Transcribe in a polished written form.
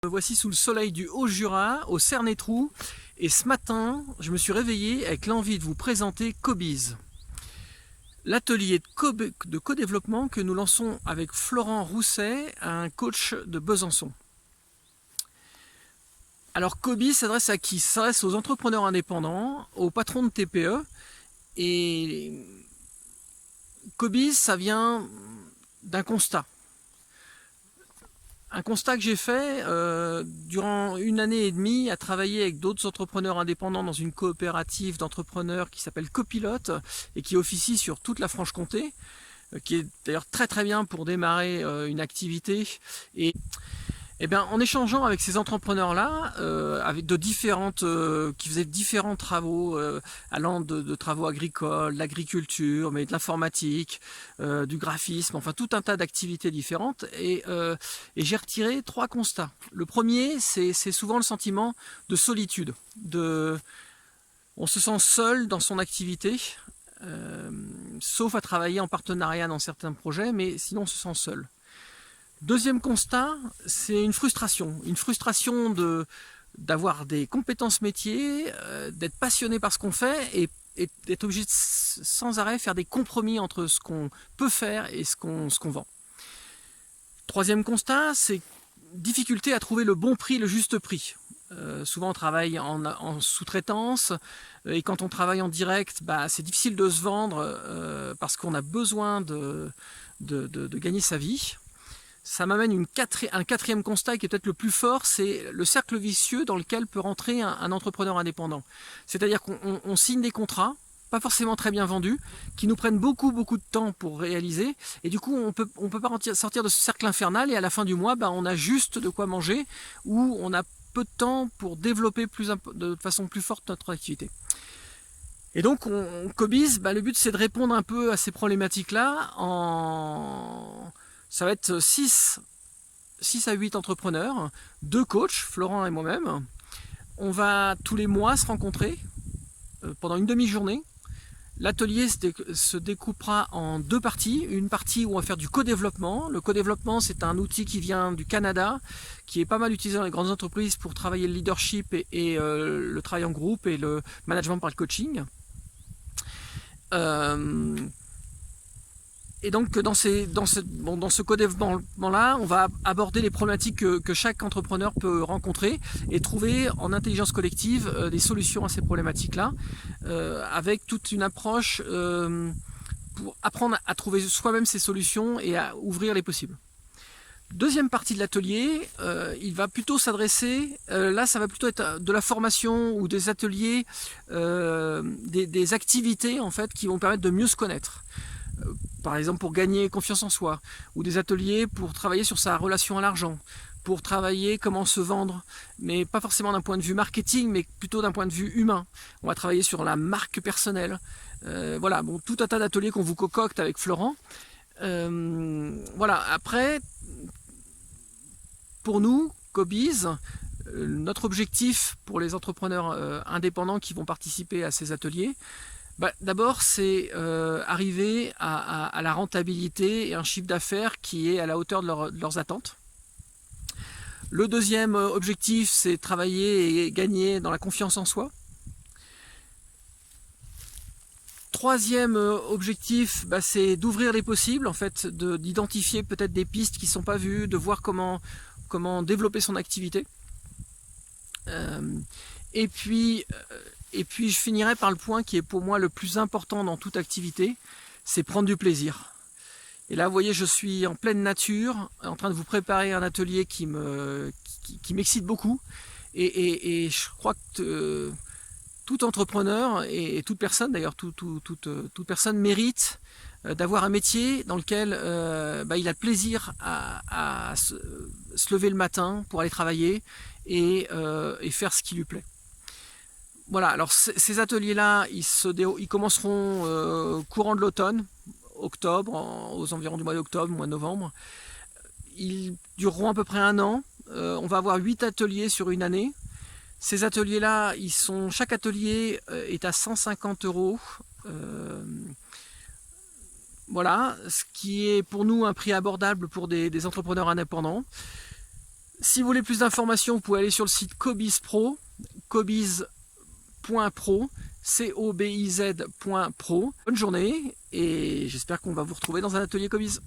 Me voici sous le soleil du Haut-Jura, au Cernay-Trou, et ce matin, je me suis réveillé avec l'envie de vous présenter Cobiz, l'atelier de co-développement que nous lançons avec Florent Rousset, un coach de Besançon. Alors Cobiz s'adresse à qui? Ça s'adresse aux entrepreneurs indépendants, aux patrons de TPE, et Cobiz, ça vient d'un constat. Un constat que j'ai fait durant 1 année et demie à travailler avec d'autres entrepreneurs indépendants dans une coopérative d'entrepreneurs qui s'appelle Copilote et qui officie sur toute la Franche-Comté, qui est d'ailleurs très très bien pour démarrer une activité. Et bien, en échangeant avec ces entrepreneurs-là, qui faisaient différents travaux, allant de travaux agricoles, l'agriculture, mais de l'informatique, du graphisme, enfin tout un tas d'activités différentes, et j'ai retiré 3 constats. Le premier, c'est souvent le sentiment de solitude, on se sent seul dans son activité, sauf à travailler en partenariat dans certains projets, mais sinon on se sent seul. Deuxième constat, c'est une frustration d'avoir des compétences métiers, d'être passionné par ce qu'on fait et d'être obligé de sans arrêt faire des compromis entre ce qu'on peut faire et ce qu'on vend. Troisième constat, c'est difficulté à trouver le bon prix, le juste prix. Souvent on travaille en sous-traitance et quand on travaille en direct, c'est difficile de se vendre parce qu'on a besoin de gagner sa vie. Ça m'amène un quatrième constat qui est peut-être le plus fort, c'est le cercle vicieux dans lequel peut rentrer un entrepreneur indépendant. C'est-à-dire qu'on signe des contrats, pas forcément très bien vendus, qui nous prennent beaucoup de temps pour réaliser, et du coup on peut pas sortir de ce cercle infernal, et à la fin du mois, on a juste de quoi manger, ou on a peu de temps pour développer de façon plus forte notre activité. Et donc Cobiz, le but c'est de répondre un peu à ces problématiques-là Ça va être 6 à 8 entrepreneurs, 2 coachs, Florent et moi-même. On va tous les mois se rencontrer pendant une demi-journée. L'atelier se découpera en 2 parties. Une partie où on va faire du co-développement. Le co-développement, c'est un outil qui vient du Canada, qui est pas mal utilisé dans les grandes entreprises pour travailler le leadership et le travail en groupe et le management par le coaching. Et donc dans ce co-développement-là, on va aborder les problématiques que chaque entrepreneur peut rencontrer et trouver en intelligence collective des solutions à ces problématiques-là, avec toute une approche pour apprendre à trouver soi-même ces solutions et à ouvrir les possibles. Deuxième partie de l'atelier, il va plutôt s'adresser, là ça va plutôt être de la formation ou des ateliers, des activités en fait qui vont permettre de mieux se connaître. Par exemple pour gagner confiance en soi, ou des ateliers pour travailler sur sa relation à l'argent, pour travailler comment se vendre, mais pas forcément d'un point de vue marketing, mais plutôt d'un point de vue humain. On va travailler sur la marque personnelle. Voilà, tout un tas d'ateliers qu'on vous concocte avec Florent. Voilà, après, pour nous, Cobiz, notre objectif pour les entrepreneurs indépendants qui vont participer à ces ateliers, d'abord, c'est arriver à la rentabilité et un chiffre d'affaires qui est à la hauteur de leurs attentes. Le deuxième objectif, c'est travailler et gagner dans la confiance en soi. Troisième objectif, c'est d'ouvrir les possibles, en fait, d'identifier peut-être des pistes qui ne sont pas vues, de voir comment développer son activité. Et puis je finirai par le point qui est pour moi le plus important dans toute activité, c'est prendre du plaisir. Et là, vous voyez, je suis en pleine nature, en train de vous préparer un atelier qui m'excite beaucoup. Et je crois que tout entrepreneur et toute personne, d'ailleurs, toute personne mérite d'avoir un métier dans lequel il a le plaisir à se lever le matin pour aller travailler et faire ce qui lui plaît. Voilà, alors ces ateliers-là, ils commenceront courant de l'automne, octobre, aux environs du mois d'octobre, mois de novembre. Ils dureront à peu près 1 an. On va avoir 8 ateliers sur 1 année. Ces ateliers-là, chaque atelier est à 150 €. Voilà, ce qui est pour nous un prix abordable pour des entrepreneurs indépendants. Si vous voulez plus d'informations, vous pouvez aller sur le site Cobiz Pro, cobiz.pro, cobiz.pro. Bonne journée et j'espère qu'on va vous retrouver dans un atelier Cobiz.